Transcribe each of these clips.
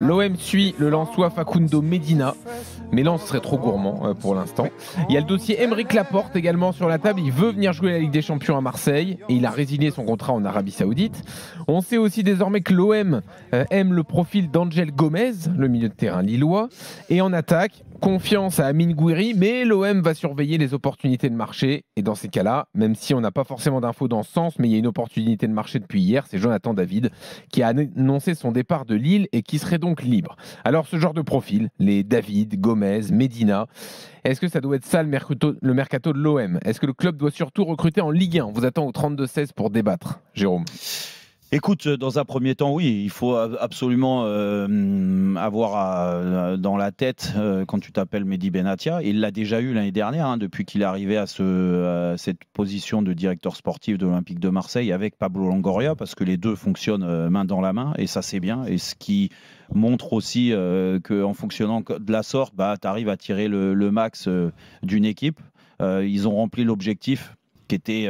L'OM suit le Lensois Facundo Medina, mais Lens serait trop gourmand pour l'instant. Il y a le dossier Aymeric Laporte également sur la table. Il veut venir jouer la Ligue des Champions à Marseille et il a résilié son contrat en Arabie Saoudite. On sait aussi désormais que l'OM aime le profil d'Angel Gomez, le milieu de terrain lillois. Et en attaque, confiance à Amine Gouiri, mais l'OM va surveiller les opportunités de marché. Et dans ces cas-là, même si on n'a pas forcément d'infos dans ce sens, mais il y a une opportunité de marché depuis hier, c'est Jonathan David qui a annoncé son départ de Lille et qui serait donc libre. Alors ce genre de profil, les David, Gomez, Medina, est-ce que ça doit être ça le mercato de l'OM? Est-ce que le club doit surtout recruter en Ligue 1? On vous attend au 32-16 pour débattre, Jérôme. Écoute, dans un premier temps, oui, il faut absolument avoir dans la tête quand tu t'appelles Mehdi Benatia. Il l'a déjà eu l'année dernière, depuis qu'il est arrivé à cette position de directeur sportif de l'Olympique de Marseille avec Pablo Longoria, parce que les deux fonctionnent main dans la main, et ça c'est bien. Et ce qui montre aussi qu'en fonctionnant de la sorte, tu arrives à tirer le max d'une équipe. Ils ont rempli l'objectif qui était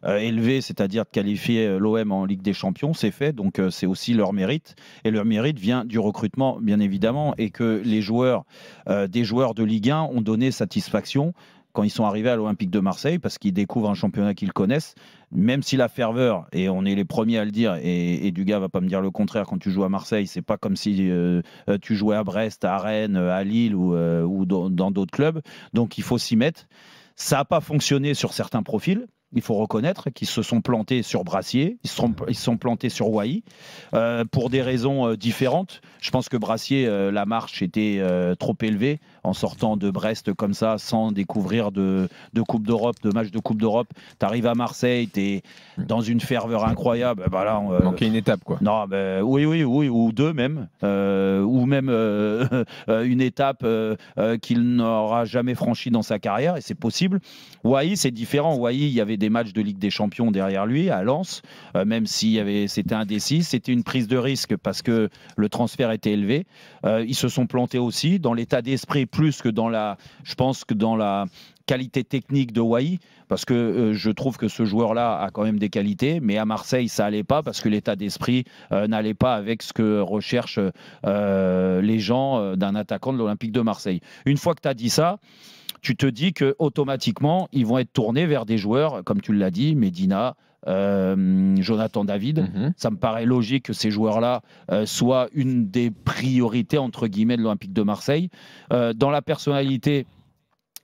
élevé, c'est-à-dire de qualifier l'OM en Ligue des Champions, c'est fait, donc c'est aussi leur mérite. Et leur mérite vient du recrutement, bien évidemment, et que les joueurs, des joueurs de Ligue 1 ont donné satisfaction quand ils sont arrivés à l'Olympique de Marseille, parce qu'ils découvrent un championnat qu'ils connaissent, même si la ferveur, et on est les premiers à le dire, et Dugas va pas me dire le contraire, quand tu joues à Marseille, c'est pas comme si tu jouais à Brest, à Rennes, à Lille ou dans d'autres clubs, donc il faut s'y mettre. Ça n'a pas fonctionné sur certains profils. Il faut reconnaître qu'ils se sont plantés sur Brassier, ils se sont plantés sur Wai, pour des raisons différentes. Je pense que Brassier, la marche était trop élevée en sortant de Brest comme ça, sans découvrir de Coupe d'Europe, de match de Coupe d'Europe. Tu arrives à Marseille, tu es dans une ferveur incroyable. Là, manquait une étape, quoi. Non, oui, ou deux même, ou même une étape qu'il n'aura jamais franchie dans sa carrière, et c'est possible. Wai, c'est différent. Wai, il y avait des matchs de Ligue des Champions derrière lui à Lens, même si c'était indécis, c'était une prise de risque parce que le transfert était élevé. Ils se sont plantés aussi dans l'état d'esprit, plus que je pense que dans la qualité technique de Wai, parce que je trouve que ce joueur-là a quand même des qualités, mais à Marseille, ça allait pas parce que l'état d'esprit n'allait pas avec ce que recherchent les gens d'un attaquant de l'Olympique de Marseille. Une fois que tu as dit ça, tu te dis qu'automatiquement, ils vont être tournés vers des joueurs, comme tu l'as dit, Medina, Jonathan David. Ça me paraît logique que ces joueurs-là soient une des priorités, entre guillemets, de l'Olympique de Marseille. Dans la personnalité,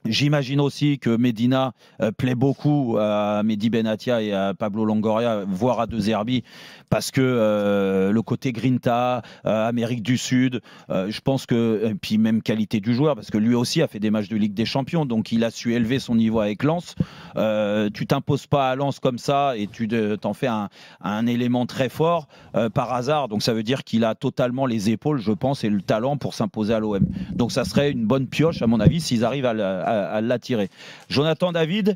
j'imagine aussi que Medina plaît beaucoup à Mehdi Benatia et à Pablo Longoria, voire à De Zerbi, parce que le côté Grinta, Amérique du Sud, je pense que, et puis même qualité du joueur, parce que lui aussi a fait des matchs de Ligue des Champions, donc il a su élever son niveau avec Lens. Tu t'imposes pas à Lens comme ça et tu t'en fais un élément très fort par hasard, donc ça veut dire qu'il a totalement les épaules, je pense, et le talent pour s'imposer à l'OM. Donc ça serait une bonne pioche, à mon avis, s'ils arrivent à l'attirer. Jonathan David,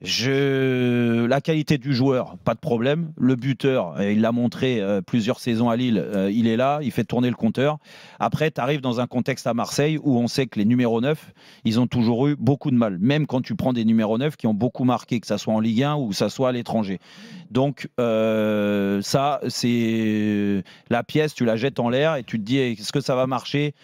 la qualité du joueur, pas de problème. Le buteur, il l'a montré plusieurs saisons à Lille, il est là, il fait tourner le compteur. Après, tu arrives dans un contexte à Marseille où on sait que les numéros 9, ils ont toujours eu beaucoup de mal. Même quand tu prends des numéros 9 qui ont beaucoup marqué, que ça soit en Ligue 1 ou que ça soit à l'étranger. Donc, ça, c'est la pièce, tu la jettes en l'air et tu te dis, est-ce que ça va marcher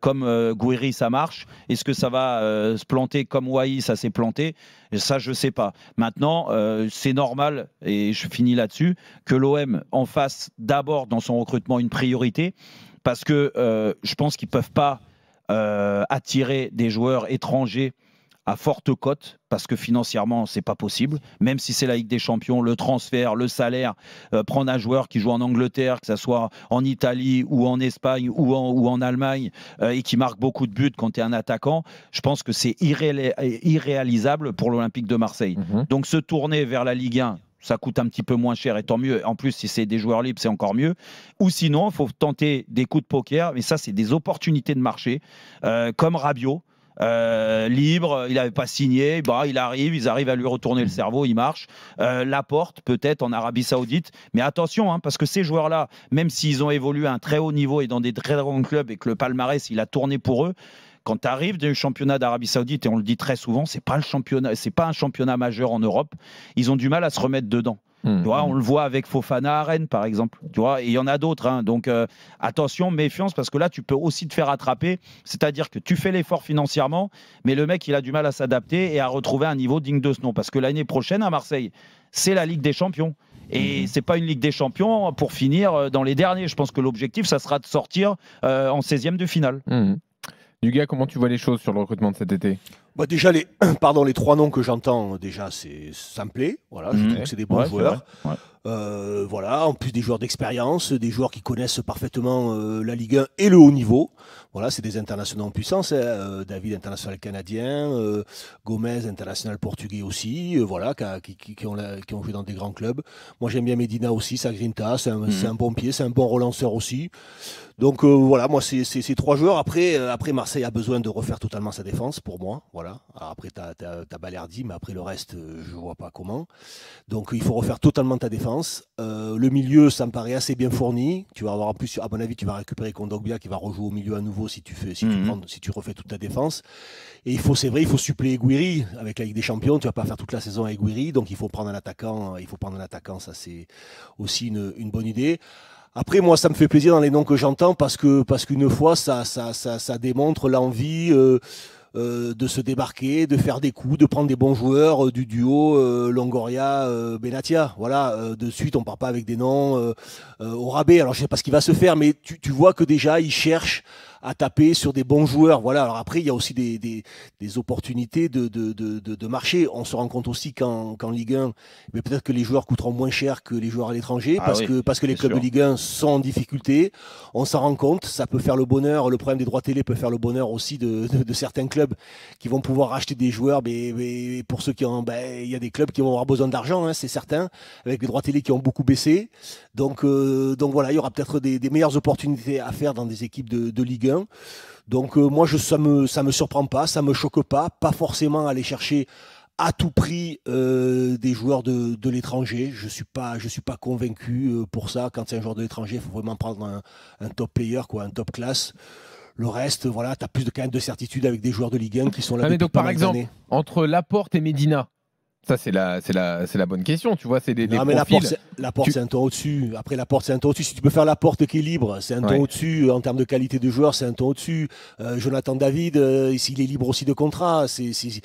comme Gouiri, ça marche? Est-ce que ça va se planter comme Wai, ça s'est planté? Ça, je ne sais pas. Maintenant, c'est normal, et je finis là-dessus, que l'OM en fasse d'abord dans son recrutement une priorité, parce que je pense qu'ils ne peuvent pas attirer des joueurs étrangers à forte cote, parce que financièrement, c'est pas possible. Même si c'est la Ligue des Champions, le transfert, le salaire, prendre un joueur qui joue en Angleterre, que ce soit en Italie ou en Espagne ou en Allemagne, et qui marque beaucoup de buts quand tu es un attaquant, je pense que c'est irréalisable pour l'Olympique de Marseille. Donc se tourner vers la Ligue 1, ça coûte un petit peu moins cher et tant mieux. En plus, si c'est des joueurs libres, c'est encore mieux. Ou sinon, il faut tenter des coups de poker, mais ça, c'est des opportunités de marché, comme Rabiot. Libre, il n'avait pas signé, ils arrivent à lui retourner le cerveau, il marche. Laporte, peut-être en Arabie Saoudite, mais attention, parce que ces joueurs-là, même s'ils ont évolué à un très haut niveau et dans des très grands clubs et que le palmarès, il a tourné pour eux, quand tu arrives du championnat d'Arabie Saoudite, et on le dit très souvent, c'est pas un championnat majeur en Europe, ils ont du mal à se remettre dedans. Tu vois, on le voit avec Fofana à Rennes, par exemple. Tu vois, et il y en a d'autres. Hein. Donc, attention, méfiance, parce que là, tu peux aussi te faire attraper. C'est-à-dire que tu fais l'effort financièrement, mais le mec, il a du mal à s'adapter et à retrouver un niveau digne de ce nom. Parce que l'année prochaine, à Marseille, c'est la Ligue des Champions. Et c'est pas une Ligue des Champions pour finir dans les derniers. Je pense que l'objectif, ça sera de sortir en 16e de finale. Dugas, comment tu vois les choses sur le recrutement de cet été? Déjà, les 3 noms que j'entends, déjà, ça me plaît. Voilà, je trouve que c'est des bons joueurs. Voilà, en plus des joueurs d'expérience, des joueurs qui connaissent parfaitement la Ligue 1 et le haut niveau. Voilà, c'est des internationaux en puissance. Hein. David, international canadien, Gomez, international portugais aussi. Voilà, qui ont joué dans des grands clubs. Moi, j'aime bien Medina aussi, sa grinta, c'est un bon pied, c'est un bon relanceur aussi. Donc voilà, moi, c'est ces 3 joueurs. Après, Marseille a besoin de refaire totalement sa défense, pour moi. Voilà. Alors après, t'as Balerdi, mais après le reste, je vois pas comment. Donc il faut refaire totalement ta défense. Le milieu, ça me paraît assez bien fourni. Tu vas avoir en plus, à mon avis, tu vas récupérer Kondogbia qui va rejouer au milieu à nouveau si tu refais toute ta défense. Et c'est vrai, il faut suppléer Gouiri avec la Ligue des Champions. Tu vas pas faire toute la saison avec Gouiri, donc il faut prendre un attaquant. Ça, c'est aussi une bonne idée. Après, moi, ça me fait plaisir dans les noms que j'entends parce qu'une fois, ça démontre l'envie de se débarquer, de faire des coups, de prendre des bons joueurs du duo Longoria-Benatia. Voilà, de suite, on part pas avec des noms au rabais. Alors, je sais pas ce qui va se faire, mais tu vois que déjà, ils cherchent à taper sur des bons joueurs. Voilà. Alors après, il y a aussi des opportunités de marché. On se rend compte aussi qu'en Ligue 1, mais peut-être que les joueurs coûteront moins cher que les joueurs à l'étranger parce que les clubs de Ligue 1 sont en difficulté. On s'en rend compte. Ça peut faire le bonheur. Le problème des droits télé peut faire le bonheur aussi de certains clubs qui vont pouvoir racheter des joueurs. Mais pour ceux qui ont, il y a des clubs qui vont avoir besoin d'argent, hein, c'est certain, avec les droits télé qui ont beaucoup baissé. Donc voilà, il y aura peut-être des meilleures opportunités à faire dans des équipes de Ligue 1. Donc moi, ça me surprend pas, ça me choque pas forcément aller chercher à tout prix des joueurs de l'étranger. Je suis pas convaincu pour ça. Quand c'est un joueur de l'étranger, il faut vraiment prendre un top player, quoi, un top class. Le reste, voilà, tu as quand même de certitude avec des joueurs de Ligue 1 qui sont là depuis pas mal d'années. Par exemple, entre Laporte et Medina, ça, c'est la bonne question, tu vois, c'est des profils. Laporte, c'est un ton au-dessus. Après, Laporte, c'est un ton au-dessus. Si tu peux faire Laporte qui est libre, c'est un ton au-dessus. En termes de qualité de joueur, c'est un ton au-dessus. Jonathan David, il est libre aussi de contrat. Si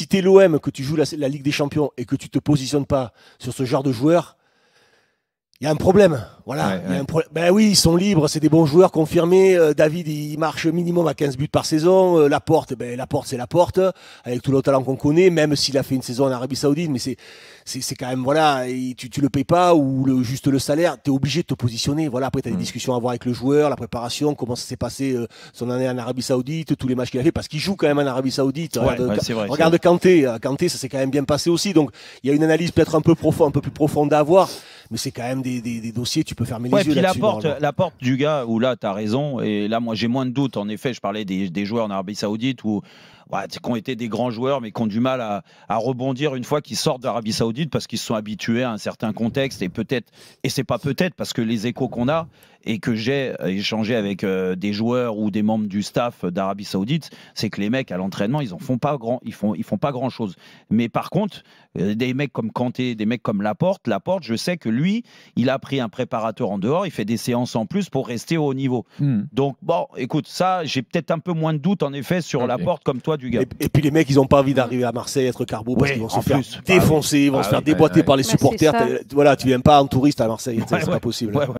t'es l'OM, que tu joues la Ligue des Champions et que tu te positionnes pas sur ce genre de joueur, il y a un problème. Voilà. Ben oui, ils sont libres, c'est des bons joueurs confirmés. David, il marche minimum à 15 buts par saison. Laporte, c'est Laporte, avec tout le talent qu'on connaît, même s'il a fait une saison en Arabie Saoudite, mais c'est quand même, voilà, tu le payes pas ou juste le salaire, tu es obligé de te positionner. Voilà, après, tu as des discussions à avoir avec le joueur, la préparation, comment ça s'est passé son année en Arabie Saoudite, tous les matchs qu'il a fait, parce qu'il joue quand même en Arabie Saoudite. Regarde Kanté, ça s'est quand même bien passé aussi. Donc, il y a une analyse peut-être un peu plus profonde à avoir, mais c'est quand même des dossiers, tu peux fermer les yeux là-dessus. La porte du gars, où là, tu as raison, et là, moi, j'ai moins de doutes. En effet, je parlais des joueurs en Arabie Saoudite qui ont été des grands joueurs, mais qui ont du mal à rebondir une fois qu'ils sortent d'Arabie Saoudite parce qu'ils se sont habitués à un certain contexte. Et c'est pas peut-être, parce que les échos qu'on a et que j'ai échangé avec des joueurs ou des membres du staff d'Arabie Saoudite, c'est que les mecs à l'entraînement, ils font pas grand chose. Mais par contre, des mecs comme Kanté, des mecs comme Laporte, je sais que lui, il a pris un préparateur en dehors, il fait des séances en plus pour rester au haut niveau. Donc bon, écoute, ça, j'ai peut-être un peu moins de doutes en effet sur Laporte comme toi, du gars. Et puis les mecs, ils n'ont pas envie d'arriver à Marseille, être carbo, parce qu'ils vont se faire défoncer, ils vont se faire déboîter par les supporters. Voilà, tu viens pas en touriste à Marseille, c'est pas possible.